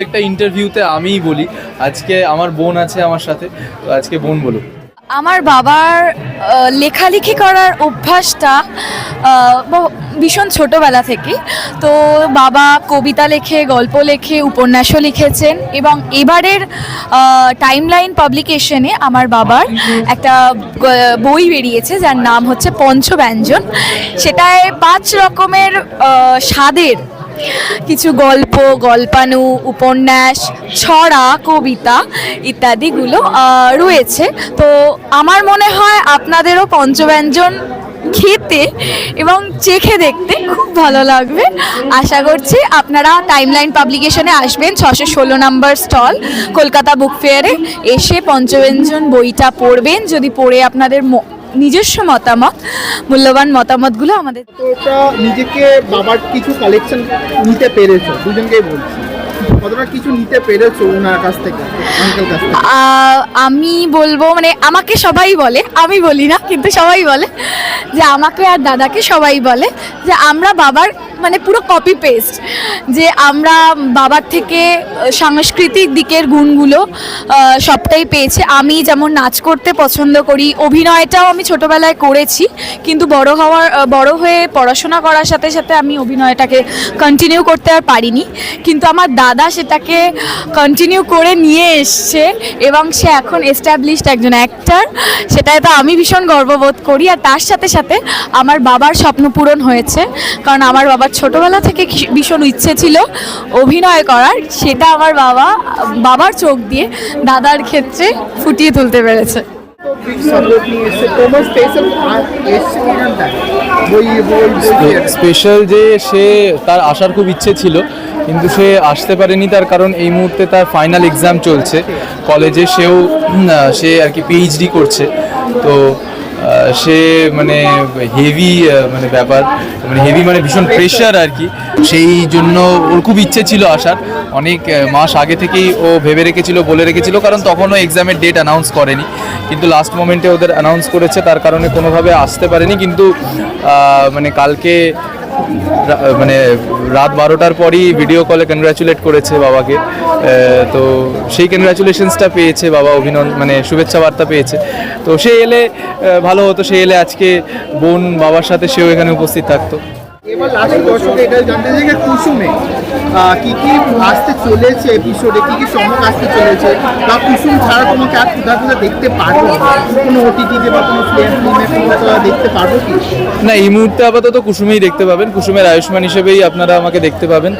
একটা ইন্টারভিউতে আমিই বলি, আজকে আমার বোন আছে আমার সাথে, তো আজকে বোন বলো। আমার বাবার লেখালেখি করার অভ্যাসটা ভীষণ ছোটোবেলা থেকে। তো বাবা কবিতা লেখে, গল্প লেখে, উপন্যাসও লিখেছেন এবং এবারের টাইমলাইন পাবলিকেশনে আমার বাবার একটা বই বেরিয়েছে যার নাম হচ্ছে পঞ্চব্যঞ্জন। সেটায় 5 রকমের স্বাদের কিছু গল্প, গল্পানু, উপন্যাস, ছড়া, কবিতা ইত্যাদিগুলো রয়েছে। তো আমার মনে হয় আপনাদেরও পঞ্চব্যঞ্জন খেতে এবং চেখে দেখতে খুব ভালো লাগবে। আশা করছি আপনারা টাইমলাইন পাবলিকেশনে আসবেন, 616 নম্বর স্টল, কলকাতা বুক ফেয়ারে এসে পঞ্চব্যঞ্জন বইটা পড়বেন। যদি পড়ে আপনাদের নিজস্ব মতামত, মূল্যবান মতামতগুলো আমাদের। তো ওটা নিজেকে বাবার কিছু কালেকশন নিতে পেরেছো, দুজনকেই বলছি, কতটা কিছু নিতে পেরেছো ওনার কাছ থেকে, আঙ্কেল কাছ থেকে? আমি বলবো, মানে আমাকে সবাই বলে, আমি বলি না কিন্তু সবাই বলে যে আমাকে আর দাদাকে সবাই বলে যে আমরা বাবার মানে পুরো কপি পেস্ট, যে আমরা বাবার থেকে সাংস্কৃতিক দিকের গুণগুলো সবটাই পেয়েছে। আমি যেমন নাচ করতে পছন্দ করি, অভিনয়টাও আমি ছোটোবেলায় করেছি, কিন্তু বড় হয়ে পড়াশোনা করার সাথে সাথে আমি অভিনয়টাকে কন্টিনিউ করতে আর পারিনি, কিন্তু আমার দাদা সেটাকে কন্টিনিউ করে নিয়ে এসছে এবং সে এখন এস্টাবলিশড একজন অ্যাক্টর। সেটাই তো আমি ভীষণ গর্ববোধ করি। আর তার সাথে সাথে আমার বাবার স্বপ্ন পূরণ হয়েছে, কারণ আমার বাবার ছোটোবেলা থেকে ভীষণ ইচ্ছে ছিল অভিনয় করার, সেটা আমার বাবার চোখ দিয়ে দাদার ক্ষেত্রে ফুটিয়ে তুলতে পেরেছে। স্পেশাল যে সে তার আসার খুব ইচ্ছে ছিল কিন্তু সে আসতে পারেনি, তার কারণ এই মুহূর্তে তার ফাইনাল এক্সাম চলছে কলেজে, সে আর কি পিএইচডি করছে। তো সে মানে হেভি মানে ব্যাপার, মানে হেভি মানে ভীষণ প্রেশার আর কি। সেই জন্য ওর খুব ইচ্ছে ছিল আসার, অনেক মাস আগে থেকেই ও ভেবে রেখেছিল, বলে রেখেছিল, কারণ তখনও এক্সামের ডেট অ্যানাউন্স করেনি, কিন্তু লাস্ট মোমেন্টে ওদের অ্যানাউন্স করেছে, তার কারণে কোনোভাবে আসতে পারেনি। কিন্তু মানে কালকে মানে রাত 12টার পরই ভিডিও কলে কনগ্র্যাচুলেট করেছে বাবাকে। তো সেই কনগ্র্যাচুলেশনসটা পেয়েছে বাবা, মানে শুভেচ্ছা বার্তা পেয়েছে। তো সে এলে ভালো হতো, সে এলে আজকে বোন বাবার সাথে সেও এখানে উপস্থিত থাকতো। এবার লাস্ট দর্শক এটা জানতে চাই যে কুসুমে কি কি আসতে চলেছে, এপিসোডে কি কি চমক আসতে চলেছে, বা কুসুম ছাড়া তোমাকে আর কোথাও কোথাও দেখতে পারবো, কোনো ওটিটিতে বা কোনো ফিল্মে দেখতে পারবো কি? না, এই মুহূর্তে আপাতত কুসুমেই দেখতে পাবেন, কুসুমের আয়ুষ্মান হিসেবেই আপনারা আমাকে দেখতে পাবেন।